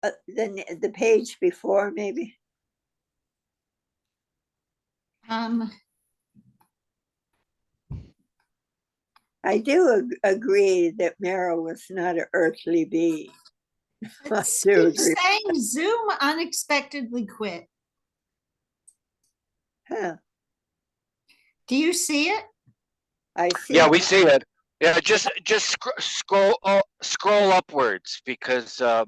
the page before, maybe. Um, I do agree that Mara was not an earthly being. I it do keeps agree. saying Zoom unexpectedly quit. Huh. Do you see it? I see. Yeah, we see it. Yeah, just scroll upwards because Yeah,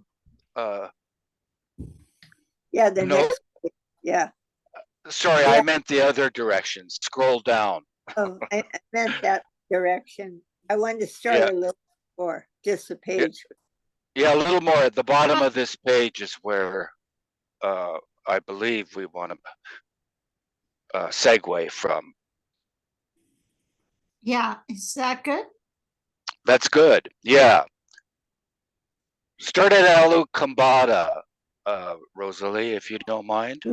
the no, next. Yeah. sorry, Yeah. I meant the other direction. Scroll down. Oh, I meant that direction. I wanted to start Yeah, a little more, just a yeah, page. yeah, a little more at the bottom of this page is where I believe we want to segue from. Yeah, is that good? That's good. Yeah. Start at Alu Kambata, Rosalie, if you don't mind.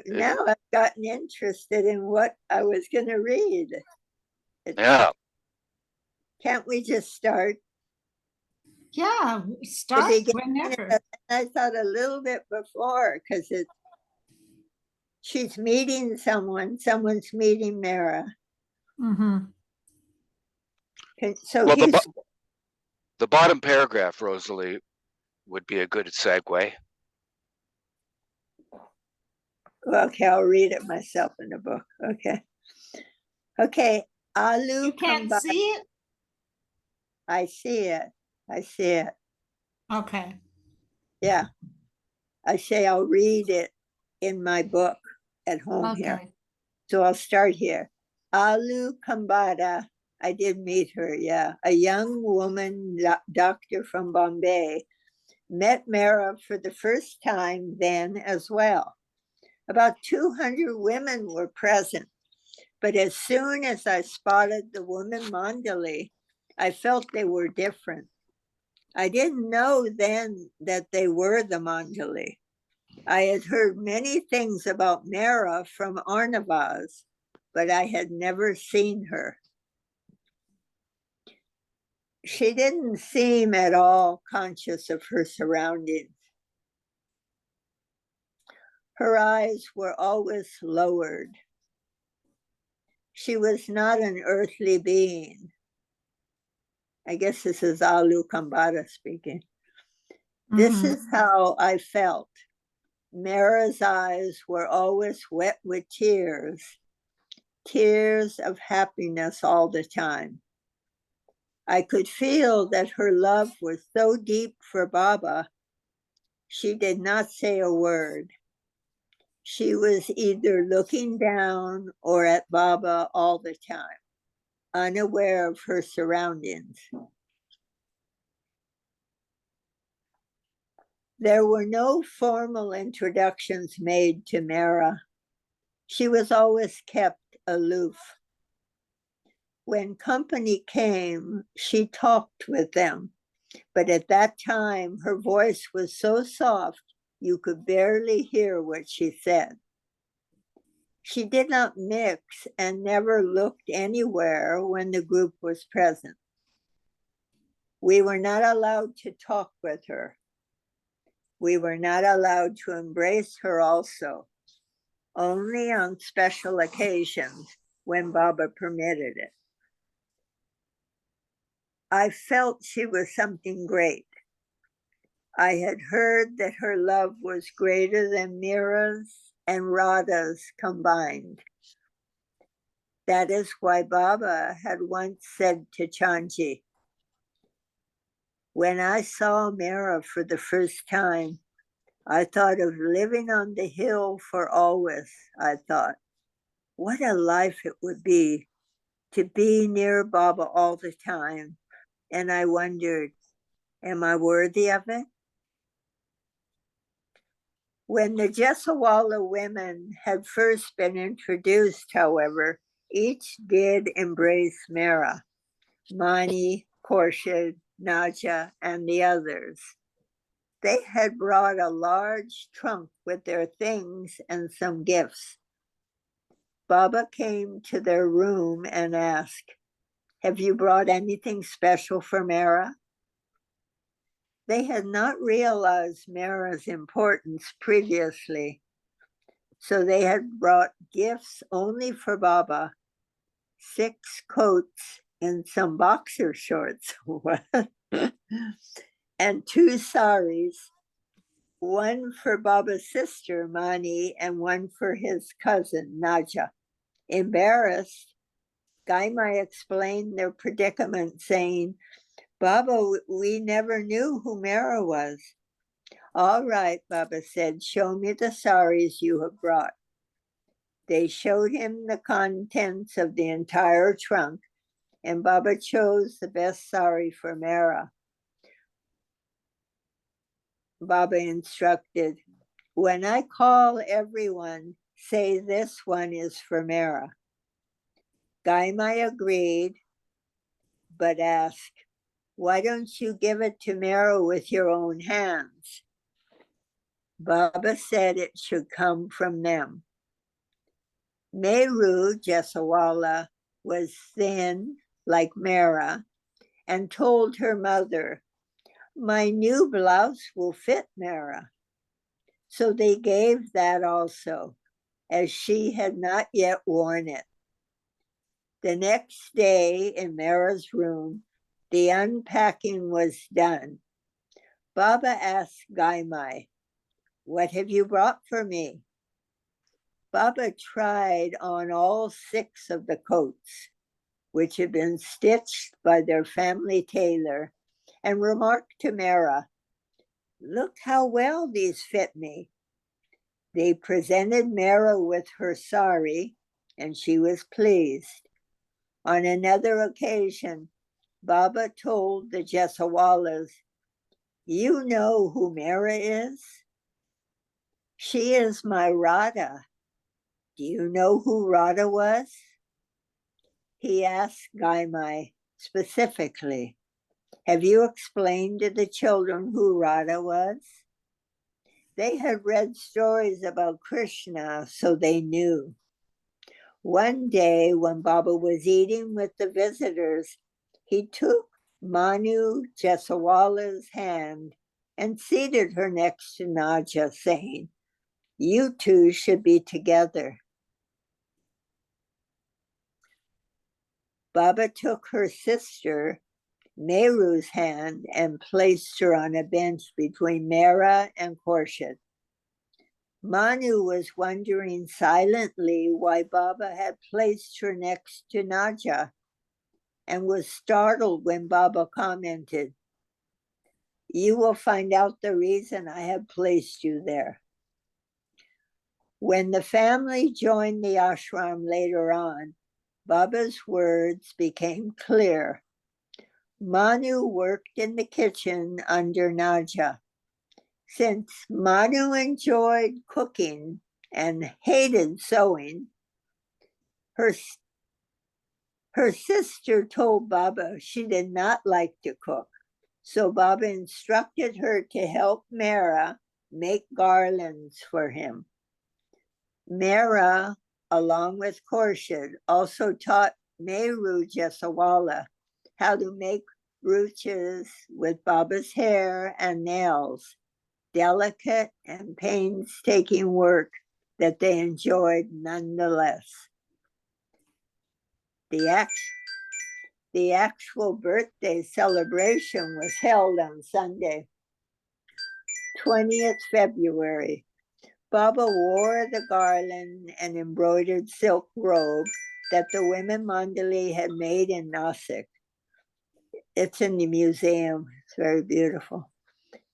Now I've gotten interested in what I was going to read. Yeah. Can't we just start? Yeah, The start beginning, whenever. I thought a little bit before because she's meeting someone, someone's meeting Mara. Mm-hmm. So Well, he's the bottom paragraph, Rosalie, would be a good segue. okay. I'll read it myself in the book. Okay. Alu You can't Kambata. see it? I see it. I see it. Okay. Yeah. I say I'll read it in my book at home here. Okay. So I'll start here. Alu Kambata, I did meet her, yeah. A young woman doctor from Bombay, met Mara for the first time then as well. About 200 women were present, but as soon as I spotted the woman Mandali, I felt they were different. I didn't know then that they were the Mandali. I had heard many things about Mara from Arnavaz, but I had never seen her. She didn't seem at all conscious of her surroundings. Her eyes were always lowered. She was not an earthly being. I guess this is Alu Kambata speaking. This Mhm. is how I felt. Mara's eyes were always wet with tears, tears of happiness all the time. I could feel that her love was so deep for Baba, she did not say a word. She was either looking down or at Baba all the time, unaware of her surroundings. There were no formal introductions made to Mara. She was always kept aloof. When company came, she talked with them, but at that time her voice was so soft you could barely hear what she said. She did not mix and never looked anywhere when the group was present. We were not allowed to talk with her. We were not allowed to embrace her also, only on special occasions when Baba permitted it. I felt she was something great. I had heard that her love was greater than Mira's and Radha's combined. That is why Baba had once said to Chanji, when I saw Mira for the first time, I thought of living on the hill for always. I thought, what a life it would be to be near Baba all the time. And I wondered, am I worthy of it? When the Jesawala women had first been introduced, however, each did embrace Mara, Mani, Khorshid, Naja, and the others. They had brought a large trunk with their things and some gifts. Baba came to their room and asked, have you brought anything special for Mara? They had not realized Mara's importance previously, so they had brought gifts only for Baba, 6 coats and some boxer shorts, and 2 saris, one for Baba's sister, Mani, and one for his cousin, Naja. Embarrassed, Gaimai explained their predicament, saying, Baba, we never knew who Mara was. All right, Baba said, show me the saris you have brought. They showed him the contents of the entire trunk, and Baba chose the best sari for Mara. Baba instructed, when I call everyone, say this one is for Mara. Gaimai agreed, but asked, why don't you give it to Mara with your own hands? Baba said it should come from them. Meheru Jesawala was thin like Mara and told her mother, my new blouse will fit Mara. So they gave that also, as she had not yet worn it. The next day in Mara's room, the unpacking was done. Baba asked Gaimai, what have you brought for me? Baba tried on all 6 of the coats, which had been stitched by their family tailor, and remarked to Mara, look how well these fit me. They presented Mara with her sari, and she was pleased. On another occasion, Baba told the Jesawalas, you know who Mara is? She is my Radha. Do you know who Radha was? He asked Gaimai specifically, have you explained to the children who Radha was? They had read stories about Krishna, so they knew. One day when Baba was eating with the visitors, he took Manu Jesawala's hand and seated her next to Naja, saying, you two should be together. Baba took her sister, Meheru's hand, and placed her on a bench between Mera and Khorshid. Manu was wondering silently why Baba had placed her next to Naja, and was startled when Baba commented, you will find out the reason I have placed you there. When the family joined the ashram later on, Baba's words became clear. Manu worked in the kitchen under Naja. Since Manu enjoyed cooking and hated sewing, her sister told Baba she did not like to cook. So Baba instructed her to help Mera make garlands for him. Mera, along with Khorshid, also taught Meheru Jesawala how to make brooches with Baba's hair and nails, delicate and painstaking work that they enjoyed nonetheless. The actual birthday celebration was held on Sunday, 20th February. Baba wore the garland and embroidered silk robe that the women Mandali had made in Nasik. It's in the museum. It's very beautiful.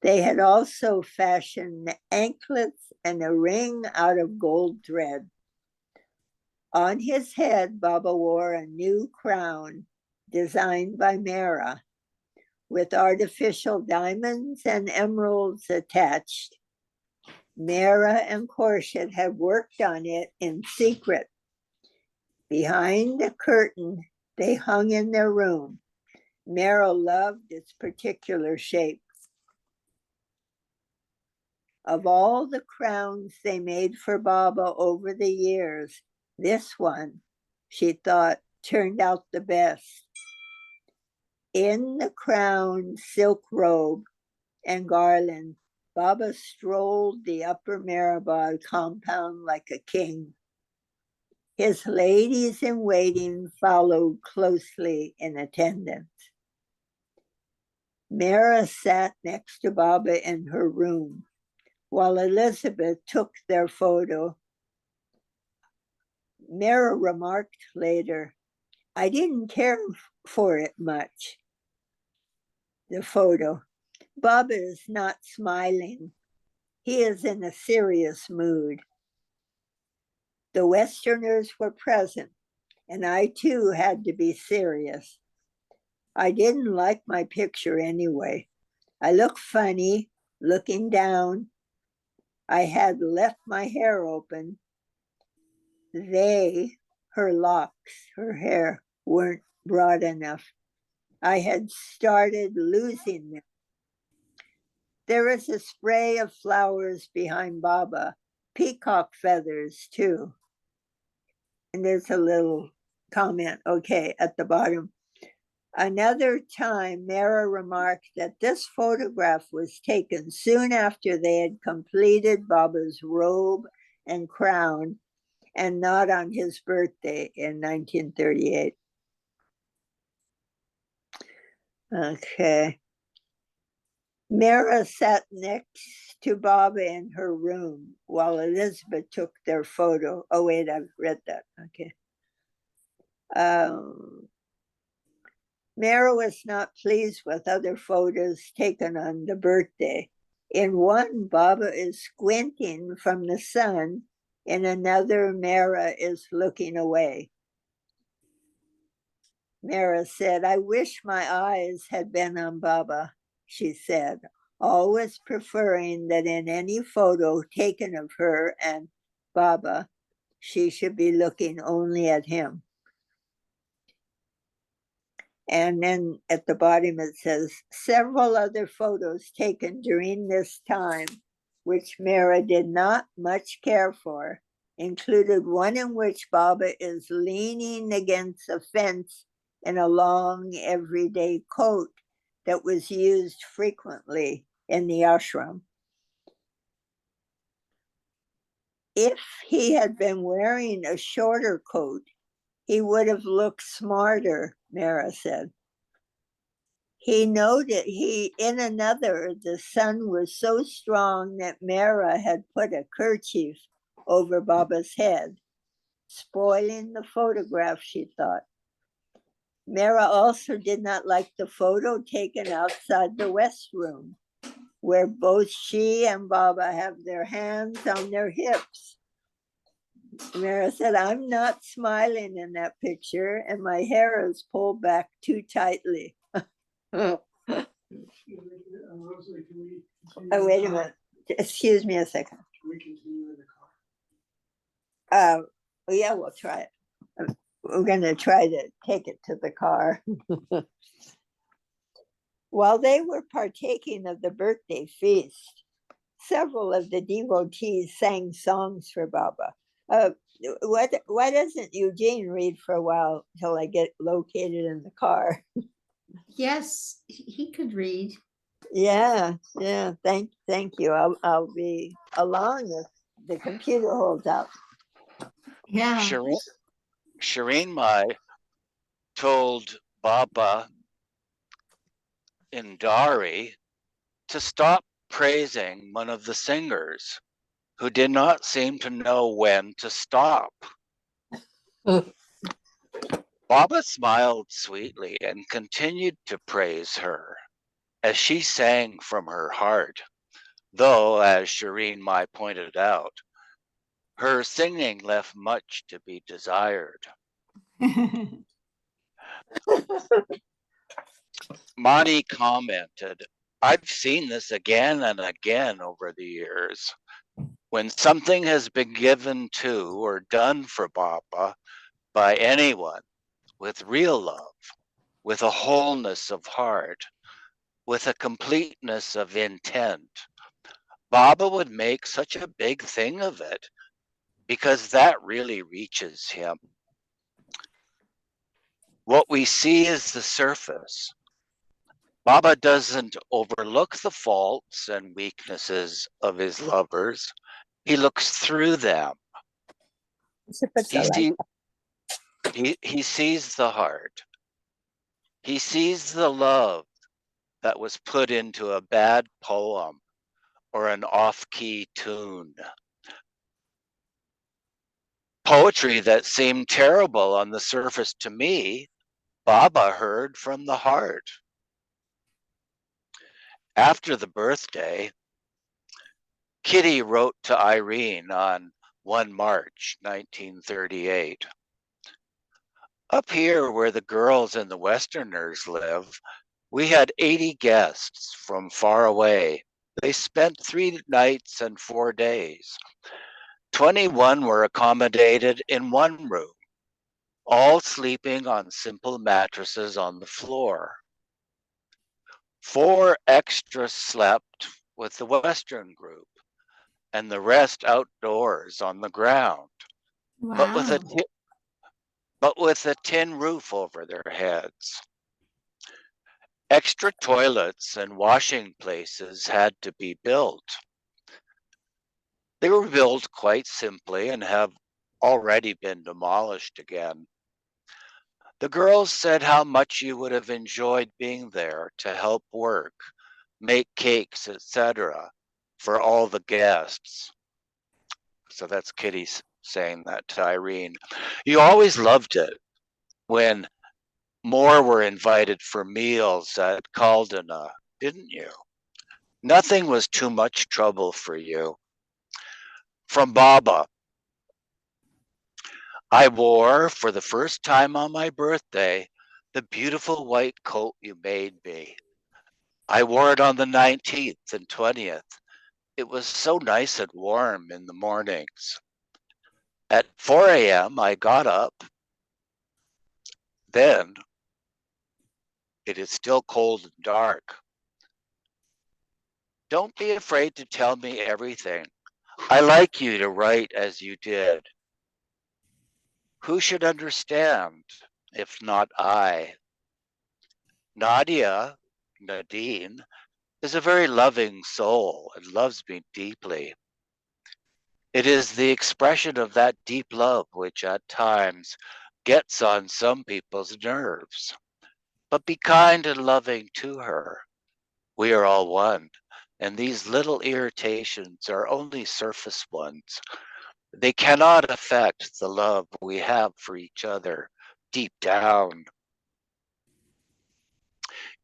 They had also fashioned anklets and a ring out of gold thread. On his head, Baba wore a new crown designed by Mera, with artificial diamonds and emeralds attached. Mera and Khorshid had worked on it in secret. Behind the curtain, they hung in their room. Mera loved its particular shape. Of all the crowns they made for Baba over the years, this one, she thought, turned out the best. In the crown silk robe, and garland, Baba strolled the upper Mehrabad compound like a king. His ladies in waiting followed closely in attendance. Mehera sat next to Baba in her room while Elizabeth took their photo. Mehera remarked later, "I didn't care for it much." The photo. Baba is not smiling. He is in a serious mood. The Westerners were present, and I too had to be serious. I didn't like my picture anyway. I looked funny, looking down. I had left my hair open. Her locks, her hair, weren't broad enough. I had started losing them. There is a spray of flowers behind Baba, peacock feathers too. And there's a little comment, okay, at the bottom. Another time, Mehera remarked that this photograph was taken soon after they had completed Baba's robe and crown, and not on his birthday in 1938. Okay. Mehera sat next to Baba in her room while Elizabeth took their photo. Oh, wait, I've read that. Okay. Mehera was not pleased with other photos taken on the birthday. In one, Baba is squinting from the sun. In another, Mehera is looking away. Mehera said, "I wish my eyes had been on Baba," she said, always preferring that in any photo taken of her and Baba, she should be looking only at him. And then at the bottom it says, several other photos taken during this time, which Mehera did not much care for, included one in which Baba is leaning against a fence in a long everyday coat that was used frequently in the ashram. If he had been wearing a shorter coat, he would have looked smarter, Mehera said. He noted in another, the sun was so strong that Mehera had put a kerchief over Baba's head, spoiling the photograph, she thought. Mehera also did not like the photo taken outside the West Room, where both she and Baba have their hands on their hips. Mehera said, "I'm not smiling in that picture, and my hair is pulled back too tightly." Oh, wait a minute. Excuse me a second. Can we continue in the car? Yeah, we'll try it. We're going to try to take it to the car. While they were partaking of the birthday feast, several of the devotees sang songs for Baba. Why doesn't Eugene read for a while till I get located in the car? Yes, he could read. Yeah. Thank you. I'll be along if the computer holds out. Yeah. Shireen Mai told Baba in Dari to stop praising one of the singers who did not seem to know when to stop. Baba smiled sweetly and continued to praise her as she sang from her heart, though, as Shireen Mai pointed out, her singing left much to be desired. Mani commented, "I've seen this again and again over the years. When something has been given to or done for Baba by anyone with real love, with a wholeness of heart, with a completeness of intent, Baba would make such a big thing of it because that really reaches him. What we see is the surface. Baba doesn't overlook the faults and weaknesses of his lovers. He looks through them. He, see, he sees the heart. He sees the love that was put into a bad poem or an off-key tune. Poetry that seemed terrible on the surface to me, Baba heard from the heart. After the birthday, Kitty wrote to Irene on 1 March 1938. Up here where the girls and the Westerners live, we had 80 guests from far away. They spent 3 nights and 4 days. 21 were accommodated in one room, all sleeping on simple mattresses on the floor. 4 extras slept with the Western group, and the rest outdoors on the ground, but with a tin roof over their heads. Extra toilets and washing places had to be built. They were built quite simply and have already been demolished again. The girls said how much you would have enjoyed being there to help work, make cakes, etc., for all the guests. So that's Kitty saying that to Irene. You always loved it when more were invited for meals at Caldana, didn't you? Nothing was too much trouble for you. From Baba, I wore for the first time on my birthday the beautiful white coat you made me. I wore it on the 19th and 20th. It was so nice and warm in the mornings. At 4 a.m., I got up. Then it is still cold and dark. Don't be afraid to tell me everything. I like you to write as you did. Who should understand if not I? Nadia, Nadine, is a very loving soul and loves me deeply. It is the expression of that deep love which at times gets on some people's nerves. But be kind and loving to her. We are all one, and these little irritations are only surface ones. They cannot affect the love we have for each other deep down.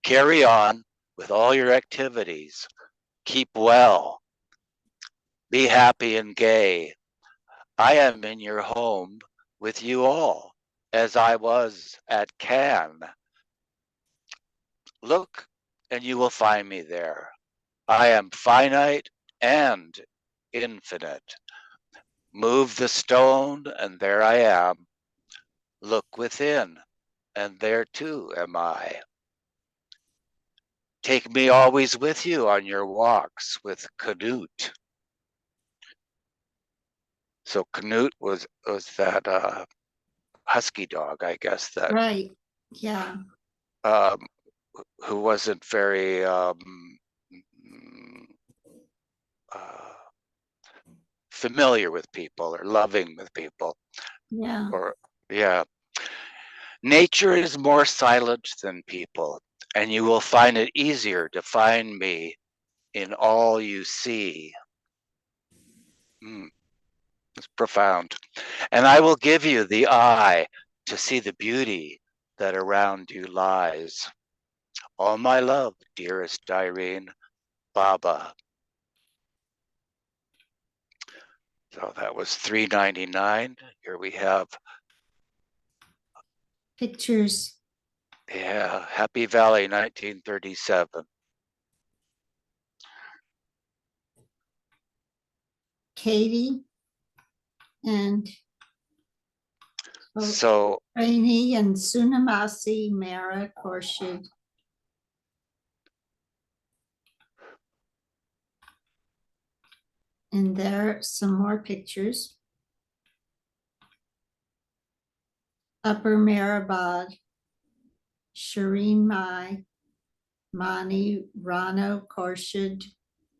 Carry on with all your activities. Keep well. Be happy and gay. I am in your home with you all, as I was at Cannes. Look, and you will find me there. I am finite and infinite. Move the stone, and there I am. Look within, and there too am I. Take me always with you on your walks with Canute. So Canute was that husky dog, I guess, that Right. Yeah. um, who wasn't very uh, familiar with people or loving with people. Yeah. Or yeah, nature is more silent than people, and you will find it easier to find me in all you see. It's profound. And I will give you the eye to see the beauty that around you lies. All my love, dearest Irene, Baba. So that was $3.99. Here we have, Pictures. yeah, Happy Valley, 1937. Katie and So Rainey and Sunamasi, Mara, Khorshid. And there are some more pictures. Upper Mehrabad, Shireen Mai, Mani, Rano, Khorshid,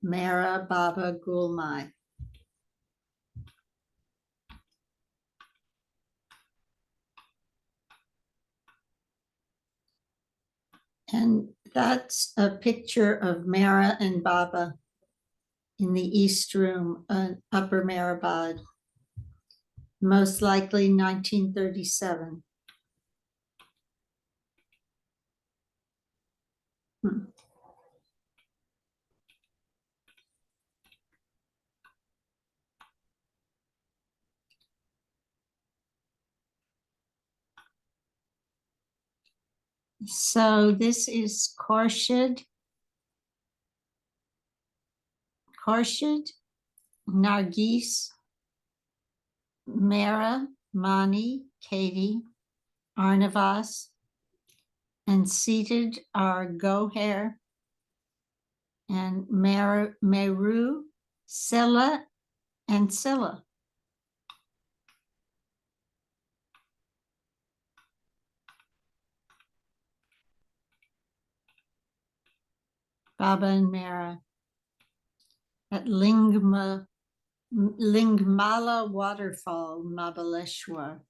Mehra, Baba, Gulmai. And that's a picture of Mehra and Baba in the East Room, Upper Meherabad, most likely 1937. So this is Khorshid, Nargis, Mehra, Mani, Katie, Arnavas, and seated are Goher and Meru, Silla, and Silla. Baba and Mehra at Lingmala Waterfall, Mabaleshwar.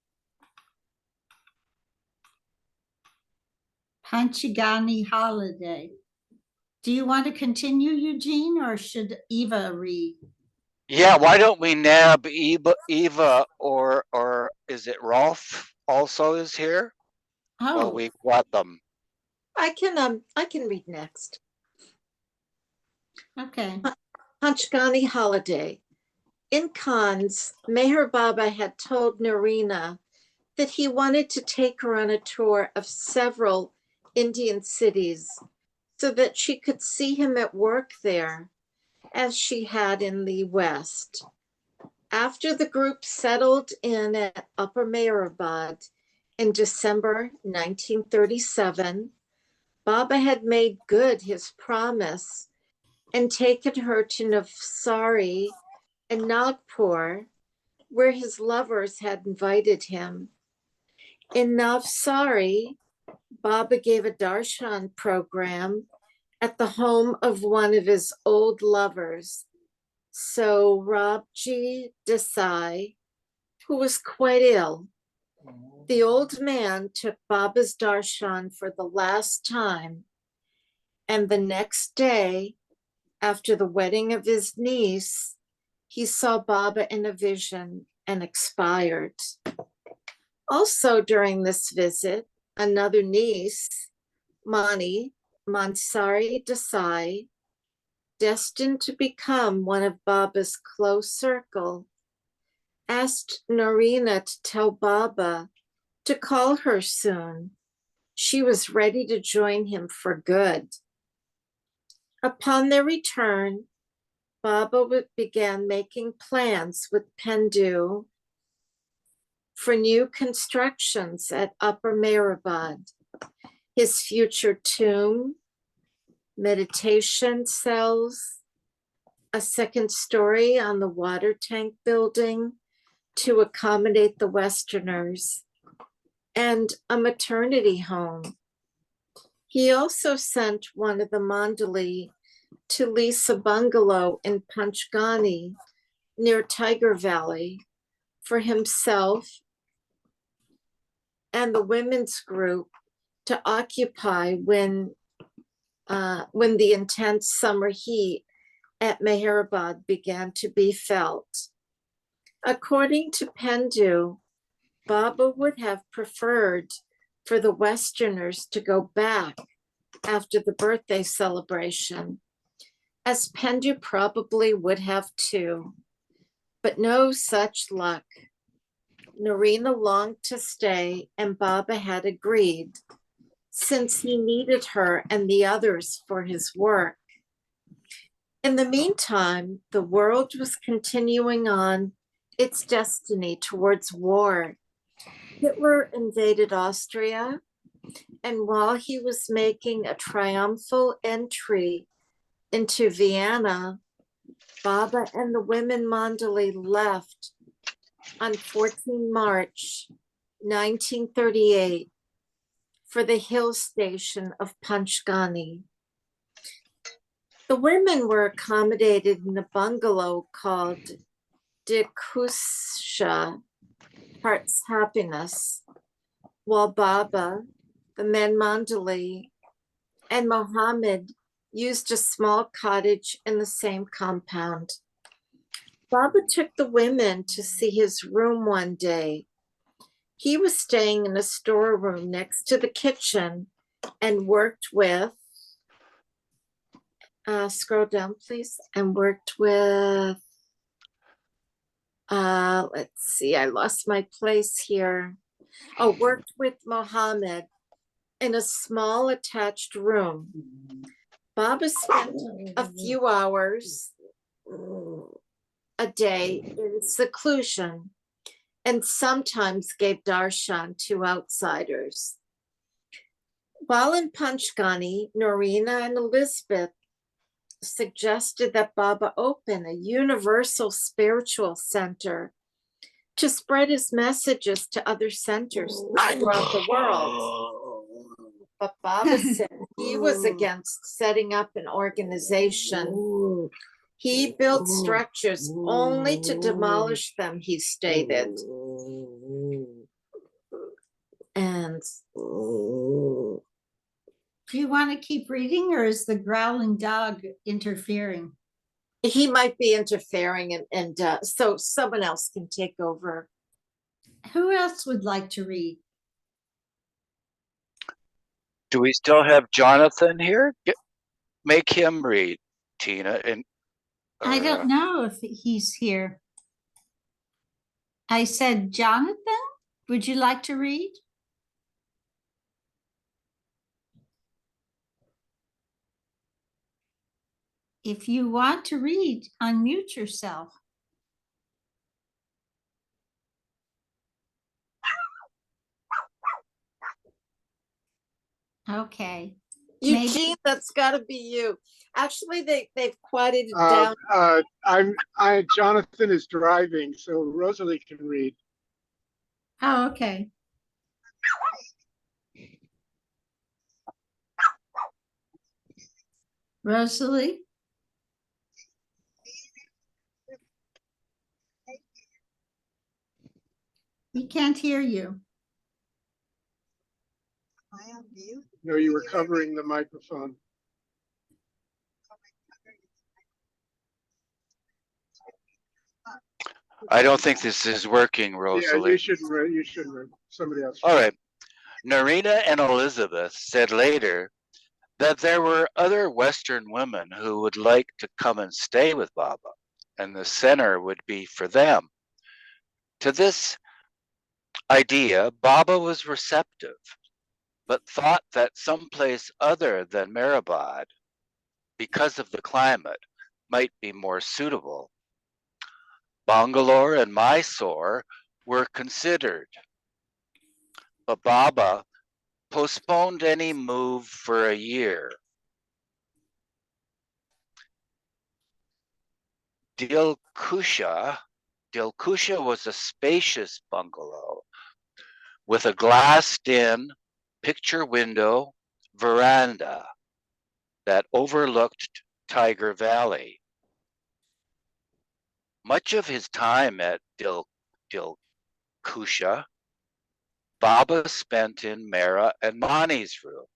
Panchagani holiday. Do you want to continue, Eugene, or should Eva read? Yeah, why don't we nab Eva or is it Rolf also is here? Well, Oh, we got them. I can read next. okay. Panchgani holiday. In Cannes, Meher Baba had told Narina that he wanted to take her on a tour of several Indian cities so that she could see him at work there, as she had in the West. After the group settled in at Upper Meherabad in December 1937, Baba had made good his promise and taken her to Navsari and Nagpur, where his lovers had invited him. In Navsari, Baba gave a darshan program at the home of one of his old lovers, Sorabji Desai, who was quite ill. The old man took Baba's darshan for the last time, and the next day, after the wedding of his niece, he saw Baba in a vision and expired. Also during this visit, another niece, Mani Mansari Desai, destined to become one of Baba's close circle, asked Narina to tell Baba to call her soon. She was ready to join him for good. Upon their return, Baba began making plans with Pendu for new constructions at Upper Meherabad, his future tomb, meditation cells, a second story on the water tank building to accommodate the Westerners, and a maternity home. He also sent one of the Mandali to lease a bungalow in Panchgani near Tiger Valley for himself and the women's group to occupy when the intense summer heat at Meherabad began to be felt. According to Pendu, Baba would have preferred for the Westerners to go back after the birthday celebration, as Pendu probably would have too, but no such luck. Narina longed to stay, and Baba had agreed, since he needed her and the others for his work. In the meantime, the world was continuing on its destiny towards war. Hitler invaded Austria, and while he was making a triumphal entry into Vienna, Baba and the women Mandali left on 14 March 1938 for the hill station of Panchgani. The women were accommodated in a bungalow called Dikusha, Heart's Happiness, while Baba, the men Mandali, and Mohammed used a small cottage in the same compound. Baba took the women to see his room one day. He was staying in a storeroom next to the kitchen and worked with, scroll down please, and worked with, let's see, I lost my place here. Oh, worked with Mohammed in a small attached room. Baba spent a few hours a day in seclusion and sometimes gave darshan to outsiders. While in Panchgani, Norina and Elizabeth suggested that Baba open a universal spiritual center to spread his messages to other centers throughout the world. But Baba said he was against setting up an organization. He built structures only to demolish them, he stated. And Do you want to keep reading, or is the growling dog interfering? he might be interfering, and so someone else can take over. Who else would like to read? Do we still have Jonathan here? Make him read, Tina. And I don't know if he's here. I said, Jonathan, would you like to read? If you want to read, unmute yourself. Okay. Eugene, that's got to be you. Actually, they've quieted it down. Jonathan is driving, so Rosalie can read. Oh, okay. Rosalie? We can't hear you. No, you were covering the microphone. I don't think this is working, Yeah, Rosalie. you shouldn't. Somebody else. All right. Narina and Elizabeth said later that there were other Western women who would like to come and stay with Baba, and the center would be for them. To this idea, Baba was receptive, but thought that someplace other than Meherabad, because of the climate, might be more suitable. Bangalore and Mysore were considered, but Baba postponed any move for a year. Dilkusha was a spacious bungalow with a glassed-in picture window veranda that overlooked Tiger Valley. Much of his time at Dilkusha, Baba spent in Mehera and Mani's room,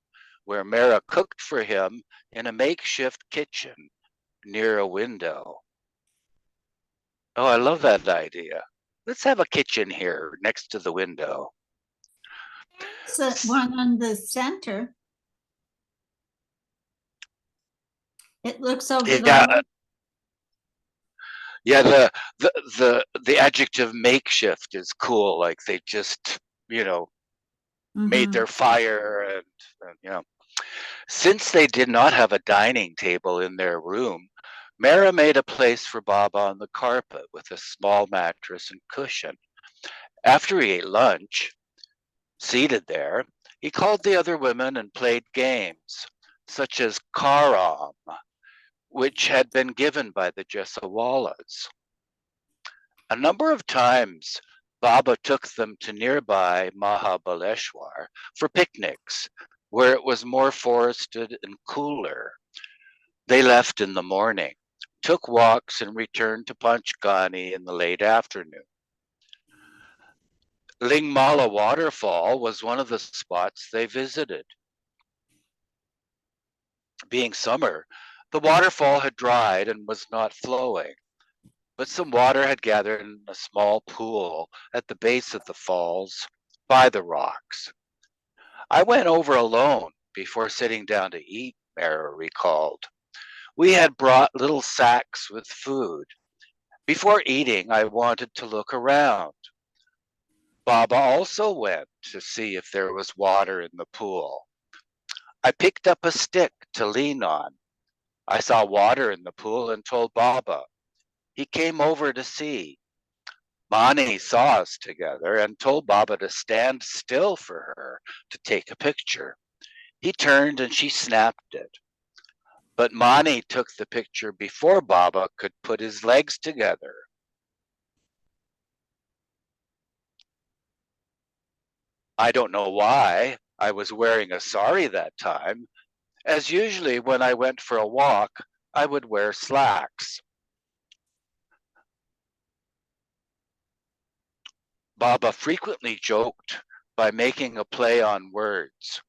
where Mehera cooked for him in a makeshift kitchen near a window. Oh, I love that idea. Let's have a kitchen here next to the window. So one on the center. It looks over the Yeah, the adjective makeshift is cool. Like they just, made their fire and. Since they did not have a dining table in their room, Mehera made a place for Baba on the carpet with a small mattress and cushion. After he ate lunch, seated there, he called the other women and played games, such as Karam, which had been given by the Jesawallas. A number of times, Baba took them to nearby Mahabaleshwar for picnics, where it was more forested and cooler. They left in the morning, took walks, and returned to Panchgani in the late afternoon. Lingmala waterfall was one of the spots they visited. Being summer, the waterfall had dried and was not flowing, but some water had gathered in a small pool at the base of the falls by the rocks. I went over alone before sitting down to eat, Mehera recalled. We had brought little sacks with food. Before eating, I wanted to look around. Baba also went to see if there was water in the pool. I picked up a stick to lean on. I saw water in the pool and told Baba. He came over to see. Mani saw us together and told Baba to stand still for her to take a picture. He turned and she snapped it. But Mani took the picture before Baba could put his legs together. I don't know why I was wearing a sari that time, as usually when I went for a walk, I would wear slacks. Baba frequently joked by making a play on words.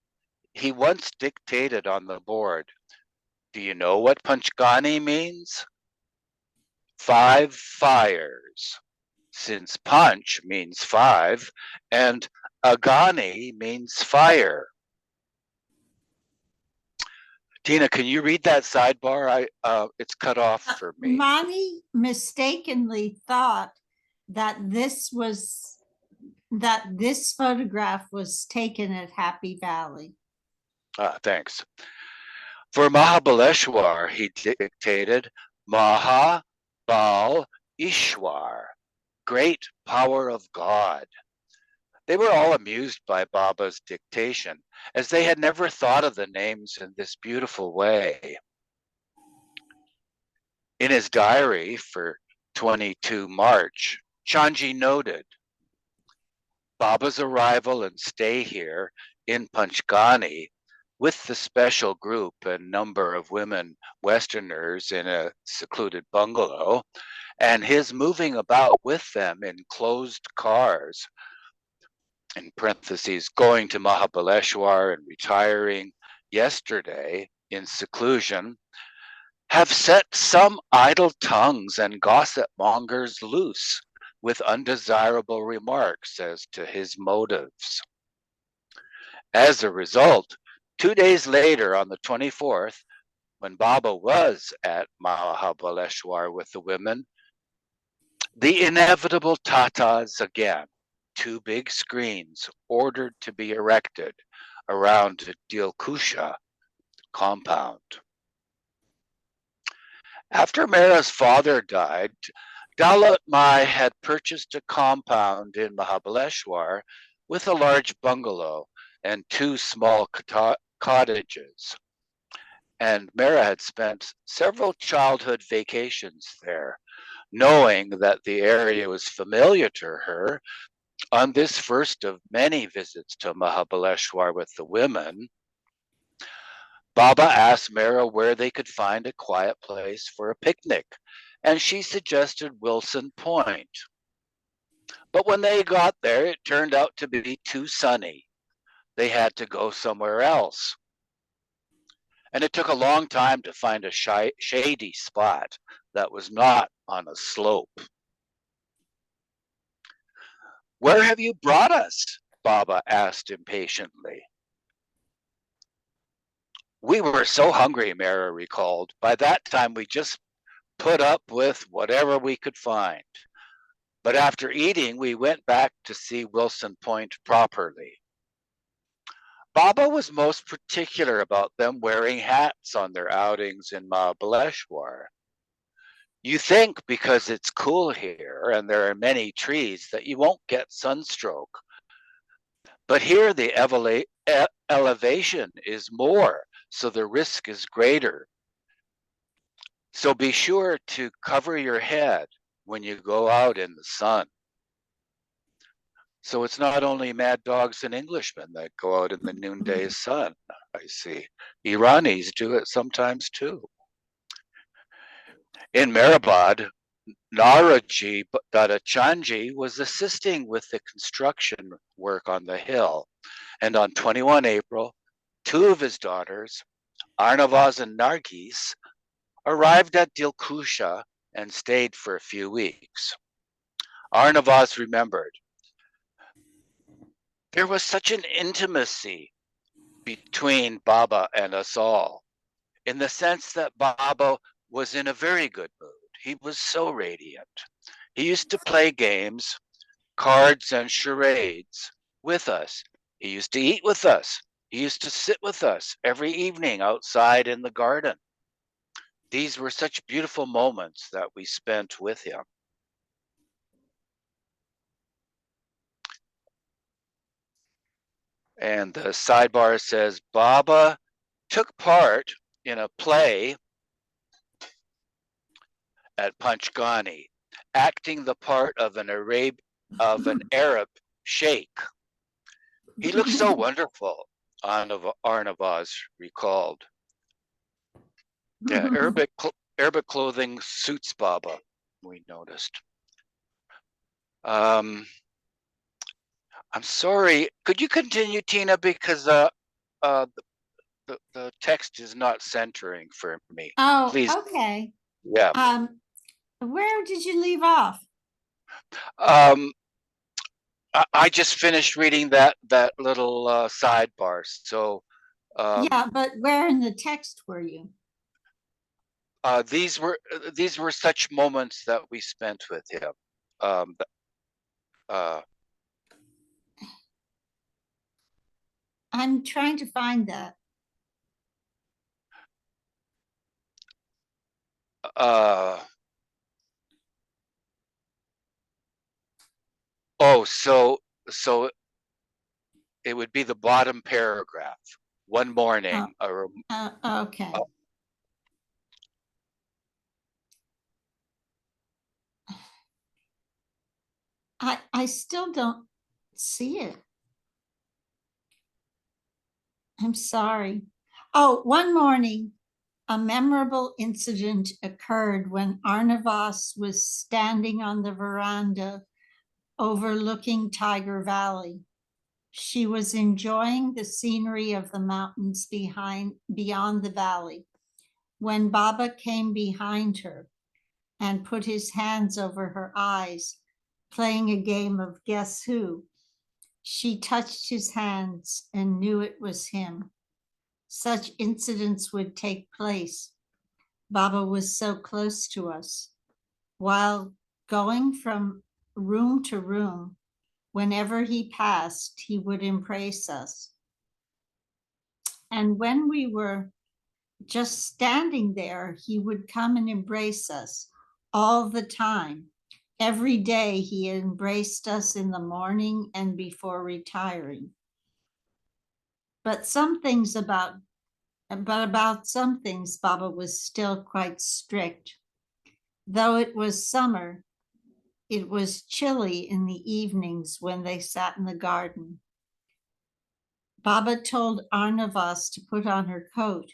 He once dictated on the board, "Do you know what Panchgani means? 5 fires, since Panch means 5 and Agani means fire." Tina, can you read that sidebar? It's cut off for me. Mani mistakenly thought that this photograph was taken at Happy Valley. Thanks. For Mahabaleshwar, he dictated Maha Bal Ishwar, great power of God. They were all amused by Baba's dictation, as they had never thought of the names in this beautiful way. In his diary for 22 March, Chanji noted, Baba's arrival and stay here in Panchgani with the special group and number of women Westerners in a secluded bungalow, and his moving about with them in closed cars, in parentheses, going to Mahabaleshwar and retiring yesterday in seclusion, have set some idle tongues and gossip mongers loose with undesirable remarks as to his motives. As a result, 2 days later, on the 24th, when Baba was at Mahabaleshwar with the women, the inevitable tatas again, 2 big screens ordered to be erected around the Dilkusha compound. After Mehera's father died, Daulat Mai had purchased a compound in Mahabaleshwar with a large bungalow and 2 small cottages. And Mehera had spent several childhood vacations there, knowing that the area was familiar to her. On this first of many visits to Mahabaleshwar with the women, Baba asked Mehera where they could find a quiet place for a picnic, and she suggested Wilson Point. But when they got there, it turned out to be too sunny. They had to go somewhere else. And it took a long time to find a shady spot that was not on a slope. "Where have you brought us?" Baba asked impatiently. "We were so hungry," Mehera recalled. "By that time, we just put up with whatever we could find. But after eating, we went back to see Wilson Point properly." Baba was most particular about them wearing hats on their outings in Mahabaleshwar. "You think because it's cool here and there are many trees that you won't get sunstroke. But here the elevation is more, so the risk is greater. So be sure to cover your head when you go out in the sun." So it's not only mad dogs and Englishmen that go out in the noonday sun, I see. Iranis do it sometimes too. In Meherabad, Naraji Dadachanji was assisting with the construction work on the hill, and on 21 April, two of his daughters, Arnavaz and Nargis, arrived at Dilkusha and stayed for a few weeks. Arnavaz remembered, there was such an intimacy between Baba and us all, in the sense that Baba was in a very good mood. He was so radiant. He used to play games, cards and charades with us. He used to eat with us. He used to sit with us every evening outside in the garden. These were such beautiful moments that we spent with him. And the sidebar says, Baba took part in a play at Panchgani, acting the part of an Arab sheikh. He looked so wonderful, Arnavaz recalled. Yeah, Arabic clothing suits Baba, we noticed. I'm sorry, could you continue, Tina, because the text is not centering for me. Oh, Please. okay. Yeah. Where did you leave off? I just finished reading that little sidebar. So Yeah, but where in the text were you? these were such moments that we spent with him. I'm trying to find that. Oh, so it would be the bottom paragraph. One morning, Okay. I still don't see it. I'm sorry. Oh, one morning, a memorable incident occurred when Arnavas was standing on the veranda overlooking Tiger Valley. She was enjoying the scenery of the mountains beyond the valley when Baba came behind her and put his hands over her eyes, playing a game of guess who. She touched his hands and knew it was him. Such incidents would take place. Baba was so close to us. While going from room to room, whenever he passed, he would embrace us. And when we were just standing there, he would come and embrace us all the time. Every day he embraced us in the morning and before retiring. But about some things, Baba was still quite strict. Though it was summer, it was chilly in the evenings when they sat in the garden. Baba told Arnavas to put on her coat.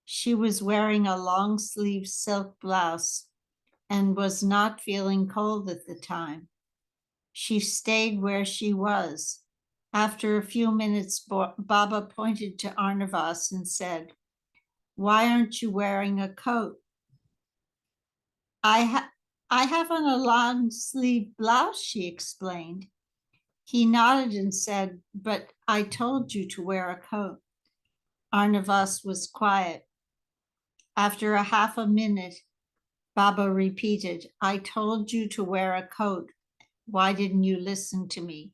She was wearing a long sleeve silk blouse and was not feeling cold at the time. She stayed where she was. After a few minutes, Baba pointed to Arnavas and said, "Why aren't you wearing a coat?" I have on a long sleeve blouse, she explained. He nodded and said, "But I told you to wear a coat." Arnavas was quiet. After a half a minute, Baba repeated, "I told you to wear a coat. Why didn't you listen to me?"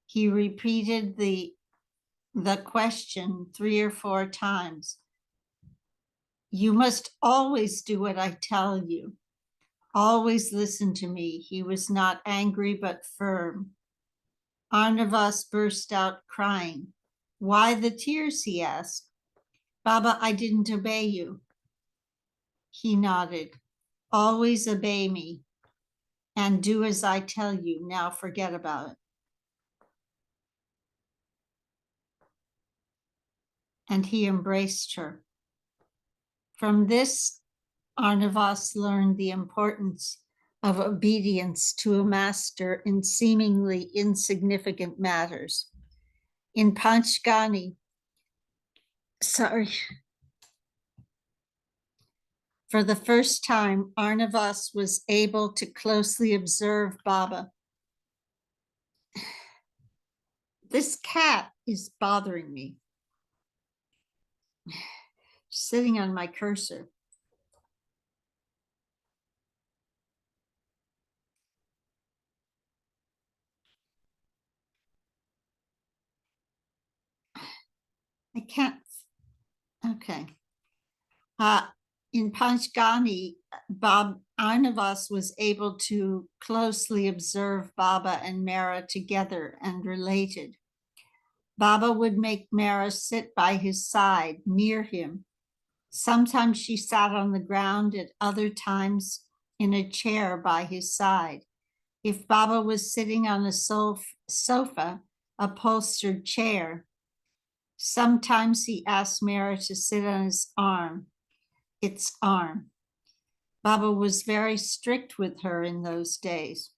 He repeated the question 3 or 4 times. "You must always do what I tell you. Always listen to me." He was not angry, but firm. Arnavas burst out crying. "Why the tears?" he asked. "Baba, I didn't obey you." He nodded. "Always obey me and do as I tell you. Now forget about it." And he embraced her. From this Arnavas learned the importance of obedience to a master in seemingly insignificant matters. In Panchgani, for the first time, Arnavas was able to closely observe Baba. This cat is bothering me, sitting on my cursor. I can't, okay. In Panchgani, Arnavas was able to closely observe Baba and Mehera together and related. Baba would make Mehera sit by his side, near him. Sometimes she sat on the ground, at other times in a chair by his side. If Baba was sitting on a sofa, upholstered chair, sometimes he asked Mehera to sit on its arm. Baba was very strict with her in those days.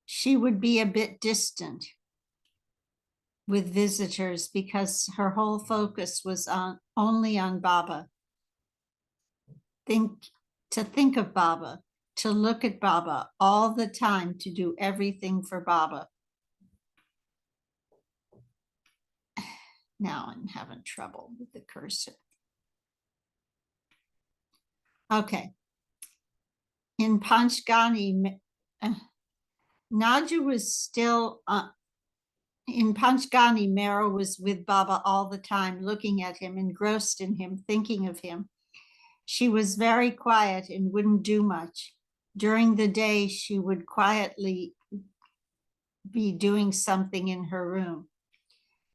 She would be a bit distant with visitors because her whole focus was only on Baba. To think of Baba, to look at Baba all the time, to do everything for Baba. Now I'm having trouble with the cursor. Okay. In Panchgani, Naja was still, in Panchgani, Mehera was with Baba all the time, looking at him, engrossed in him, thinking of him. She was very quiet and wouldn't do much. During the day, she would quietly be doing something in her room.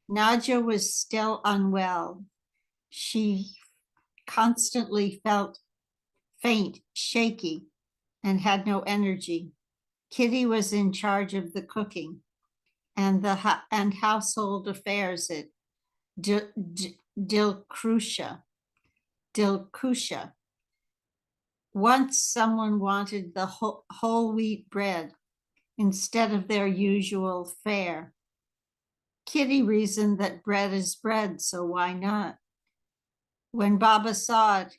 Nadia was still unwell. She constantly felt faint, shaky, and had no energy. Kitty was in charge of the cooking and household affairs at Dilkusha. Once someone wanted the whole wheat bread instead of their usual fare. Kitty reasoned that bread is bread, so why not? When Baba saw it,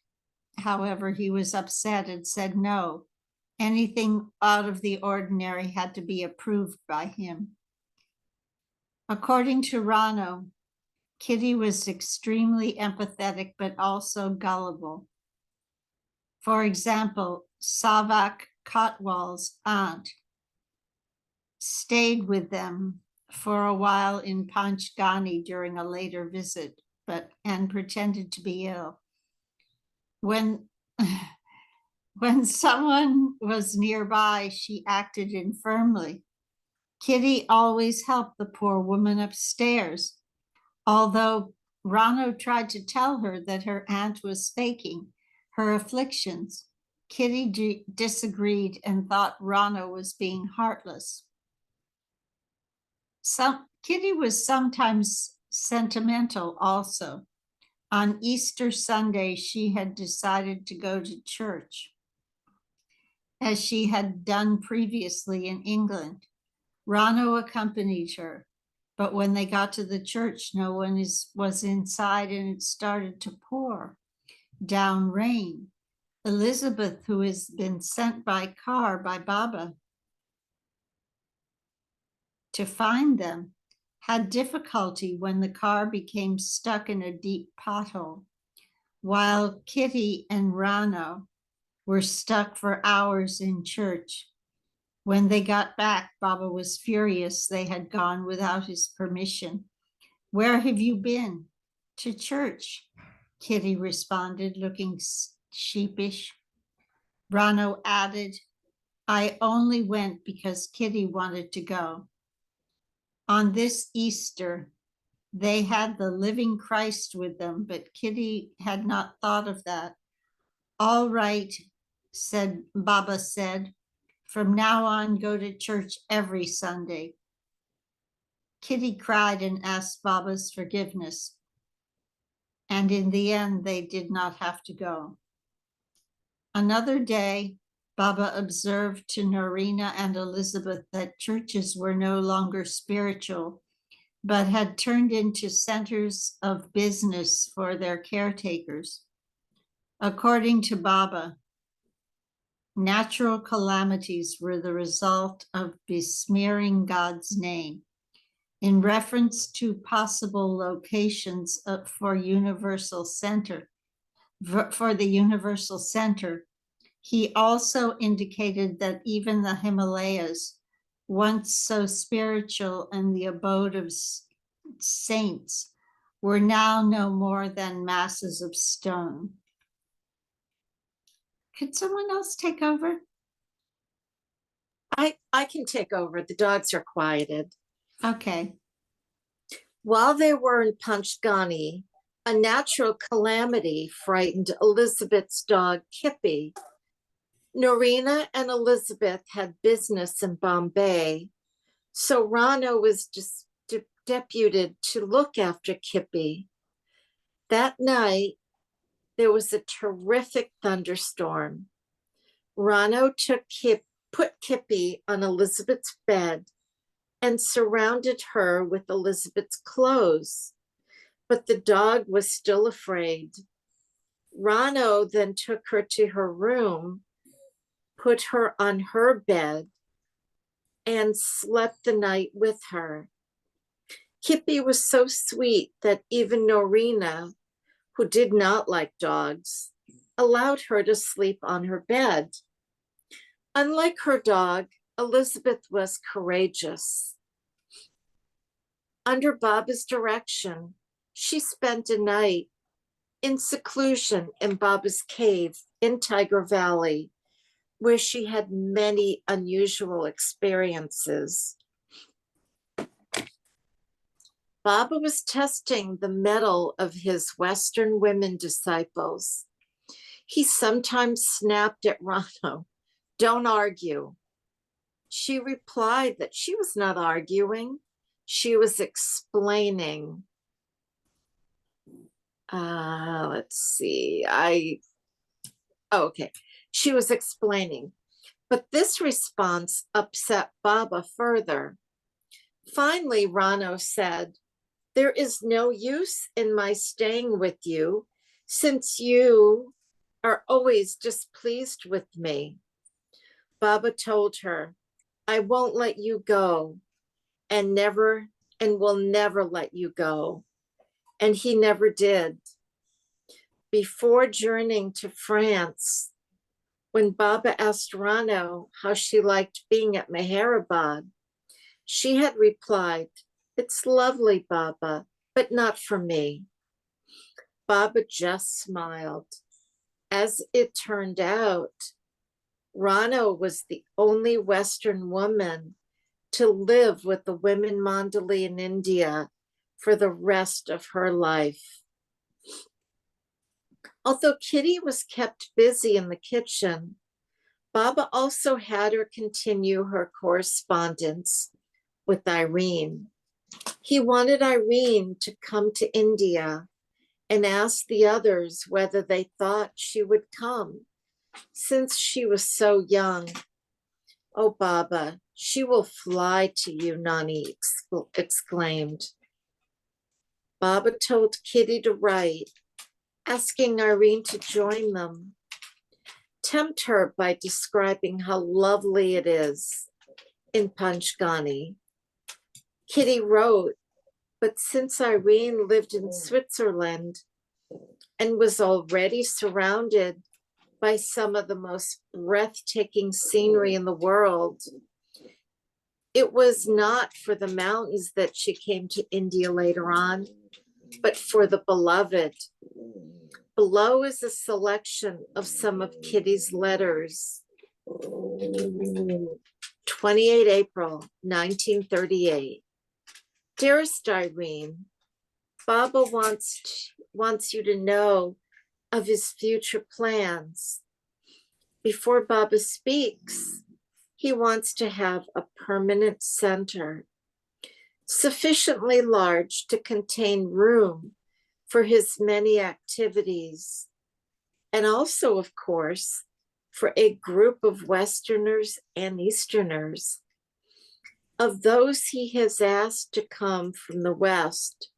however, he was upset and said no. Anything out of the ordinary had to be approved by him. According to Rano, Kitty was extremely empathetic, but also gullible. For example, Savak Kotwal's aunt stayed with them for a while in Panchgani during a later visit, and pretended to be ill. When someone was nearby, she acted infirmly. Kitty always helped the poor woman upstairs, although Rano tried to tell her that her aunt was faking her afflictions. Kitty disagreed and thought Rano was being heartless. Kitty was sometimes sentimental also. On Easter Sunday, she had decided to go to church, as she had done previously in England. Rano accompanied her, but when they got to the church, no one was inside and it started to pour down rain. Elizabeth, who has been sent by car by Baba to find them, had difficulty when the car became stuck in a deep pothole, while Kitty and Rano were stuck for hours in church. When they got back, Baba was furious they had gone without his permission. "Where have you been?" "To church," Kitty responded, looking sheepish. Rano added, "I only went because Kitty wanted to go." On this Easter, they had the living Christ with them, but Kitty had not thought of that. "All right," Baba said. "From now on, go to church every Sunday." Kitty cried and asked Baba's forgiveness. and in the end, they did not have to go. Another day, Baba observed to Norina and Elizabeth that churches were no longer spiritual, but had turned into centers of business for their caretakers. According to Baba, natural calamities were the result of besmearing God's name. In reference to possible locations for the Universal Center, he also indicated that even the Himalayas, once so spiritual and the abode of saints, were now no more than masses of stone. Could someone else take over? I can take over. The dogs are quieted. Okay. While they were in Panchgani, a natural calamity frightened Elizabeth's dog, Kippy. Norina and Elizabeth had business in Bombay, so Rano was just deputed to look after Kippy. That night, there was a terrific thunderstorm. Rano put Kippy on Elizabeth's bed and surrounded her with Elizabeth's clothes, but the dog was still afraid. Rano then took her to her room, put her on her bed, and slept the night with her. Kippy was so sweet that even Norina, who did not like dogs, allowed her to sleep on her bed. Unlike her dog, Elizabeth was courageous. Under Baba's direction, she spent a night in seclusion in Baba's cave in Tiger Valley, where she had many unusual experiences. Baba was testing the mettle of his Western women disciples. He sometimes snapped at Rano, "Don't argue." She replied that she was not arguing. She was explaining. Let's see. Okay. She was explaining. But this response upset Baba further. Finally, Rano said, "There is no use in my staying with you, since you are always displeased with me." Baba told her, "I won't let you go, and will never let you go." And he never did. Before journeying to France, when Baba asked Rano how she liked being at Meherabad, she had replied, "It's lovely, Baba, but not for me." Baba just smiled. As it turned out, Rano was the only Western woman to live with the women Mandali in India for the rest of her life. Although Kitty was kept busy in the kitchen, Baba also had her continue her correspondence with Irene. He wanted Irene to come to India and ask the others whether they thought she would come, since she was so young. "Oh, Baba, she will fly to you," Nani exclaimed. Baba told Kitty to write, asking Irene to join them. Tempt her by describing how lovely it is in Panchgani. Kitty wrote, but since Irene lived in Switzerland and was already surrounded by some of the most breathtaking scenery in the world, it was not for the mountains that she came to India later on, but for the beloved. Below is a selection of some of Kitty's letters. 28 April 1938. Dearest Irene, Baba wants you to know of his future plans. Before Baba speaks, he wants to have a permanent center, sufficiently large to contain room for his many activities, and also, of course, for a group of Westerners and Easterners. Of those he has asked to come from the West,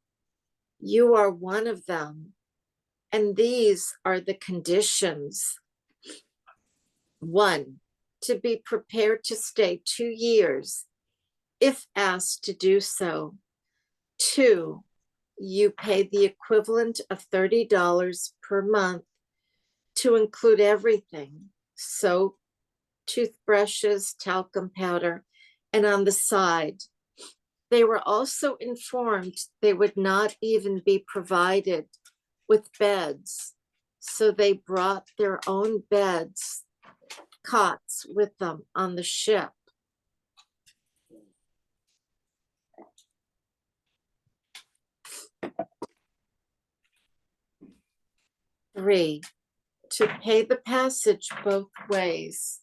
you are one of them, and these are the conditions. 1, to be prepared to stay 2 years, if asked to do so. 2, you pay the equivalent of $30 per month to include everything: soap, toothbrushes, talcum powder, and on the side, they were also informed they would not even be provided with beds, so they brought their own beds, cots, with them on the ship. Three, to pay the passage both ways.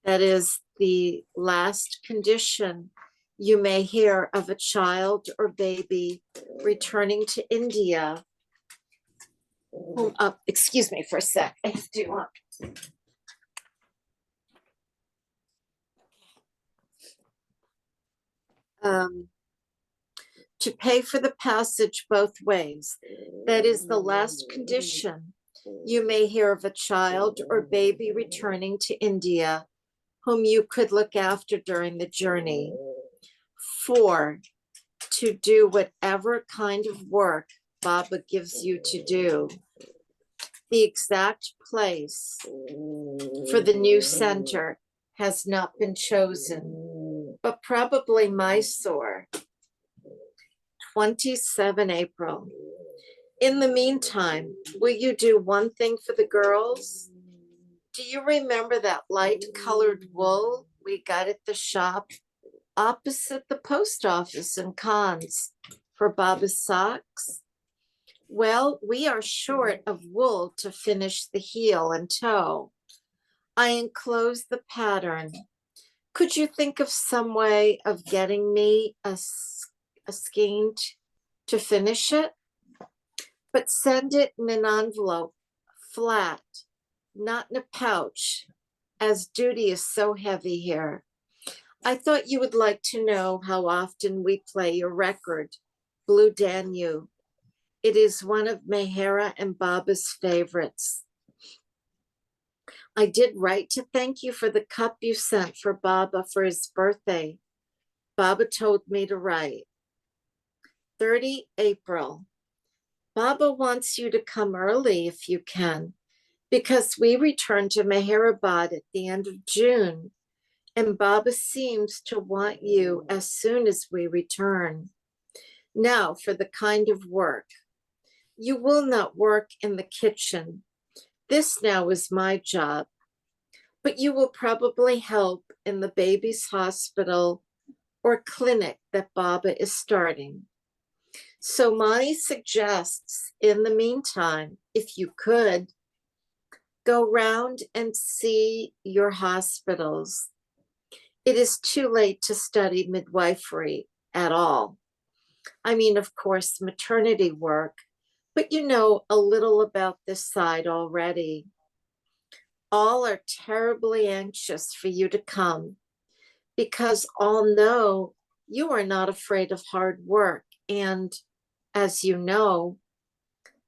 That is the last condition you may hear of a child or baby returning to India. Excuse me for a sec. I have to to pay for the passage both ways. That is the last condition you may hear of a child or baby returning to India whom you could look after during the journey. 4, to do whatever kind of work Baba gives you to do. The exact place for the new center has not been chosen, but probably Mysore. 27 April. In the meantime, will you do one thing for the girls? Do you remember that light-colored wool we got at the shop opposite the post office in Cannes for Baba's socks? Well, we are short of wool to finish the heel and toe. I enclosed the pattern. Could you think of some way of getting me a skein to finish it? But send it in an envelope, flat, not in a pouch, as duty is so heavy here. I thought you would like to know how often we play your record, Blue Danube. It is one of Mehera and Baba's favorites. I did write to thank you for the cup you sent for Baba for his birthday. Baba told me to write. 30 April. Baba wants you to come early if you can, because we return to Meherabad at the end of June, and Baba seems to want you as soon as we return. Now for the kind of work. You will not work in the kitchen. This now is my job, but you will probably help in the baby's hospital or clinic that Baba is starting. So Mani suggests, in the meantime, if you could, go round and see your hospitals. It is too late to study midwifery at all. I mean, of course, maternity work, but you know a little about this side already. All are terribly anxious for you to come, because all know you are not afraid of hard work, and as you know,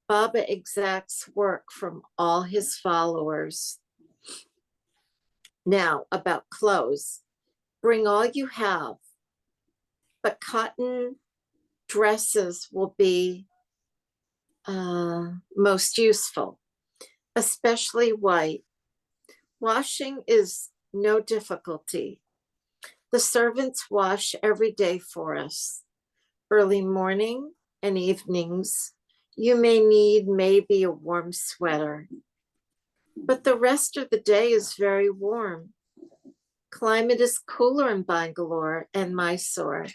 Baba exacts work from all his followers. Now, about clothes. Bring all you have, but cotton dresses will be most useful, especially white. Washing is no difficulty. The servants wash every day for us. Early morning and evenings, you may need maybe a warm sweater, but the rest of the day is very warm. Climate is cooler in Bangalore and Mysore,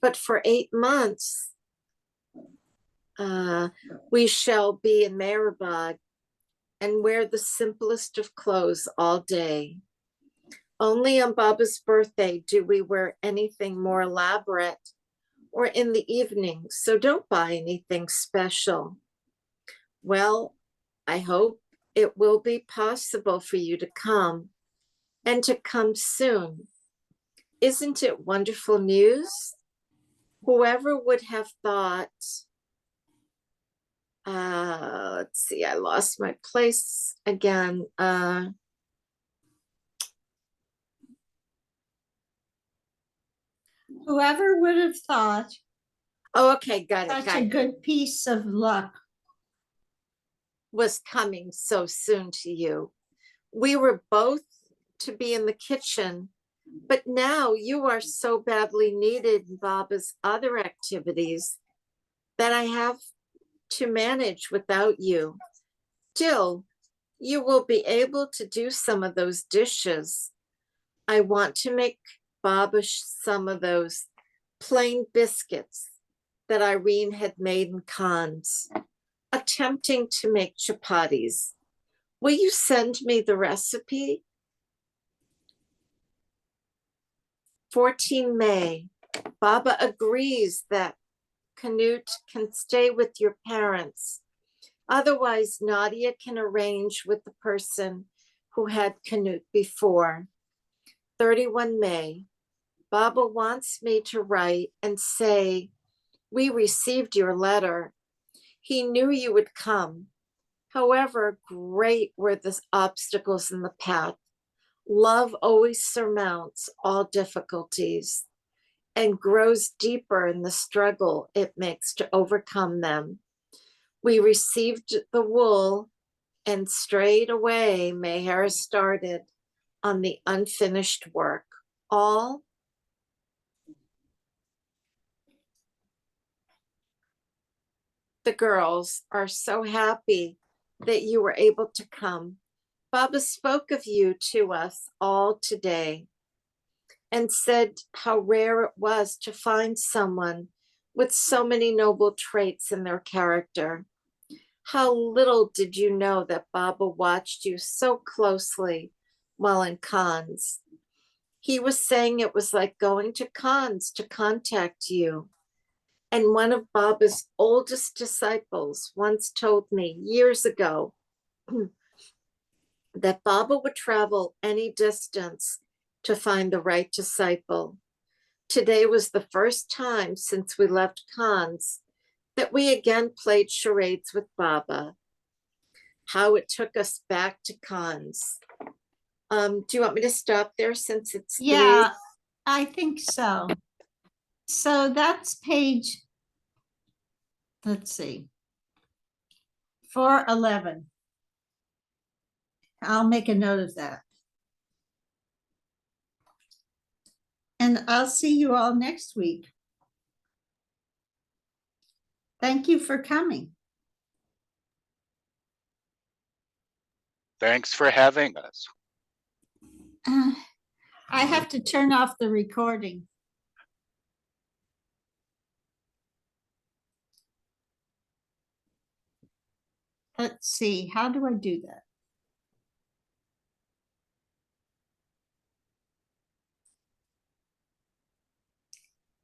but for 8 months, we shall be in Meherabad and wear the simplest of clothes all day. Only on Baba's birthday do we wear anything more elaborate or in the evening, so don't buy anything special. Well, I hope it will be possible for you to come, and to come soon. Isn't it wonderful news? Whoever would have thought, let's see, I lost my place again. Whoever would have thought Oh, okay, got it. such Got a it. good piece of luck. Was coming so soon to you. We were both to be in the kitchen, but now you are so badly needed in Baba's other activities that I have to manage without you. Still, you will be able to do some of those dishes. I want to make Baba some of those plain biscuits that Irene had made in Cannes, attempting to make chapatis. Will you send me the recipe? 14 May. Baba agrees that Canute can stay with your parents. Otherwise, Nadia can arrange with the person who had Canute before. 31 May. Baba wants me to write and say, we received your letter. He knew you would come. However, great were the obstacles in the path. Love always surmounts all difficulties and grows deeper in the struggle it makes to overcome them. We received the wool, and straight away Mehera started on the unfinished work. All the girls are so happy that you were able to come. Baba spoke of you to us all today and said how rare it was to find someone with so many noble traits in their character. How little did you know that Baba watched you so closely while in Cannes. He was saying it was like going to Cannes to contact you. And one of Baba's oldest disciples once told me years ago that Baba would travel any distance to find the right disciple. Today was the first time since we left Cannes that we again played charades with Baba. How it took us back to Cannes. Do you want me to stop there since it's Yeah, I think so. So that's page, let's see, 411. I'll make a note of that. And I'll see you all next week. Thank you for coming. Thanks for having us. I have to turn off the recording. Let's see, how do I do that?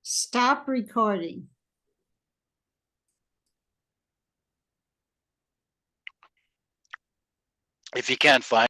Stop recording. If you can't find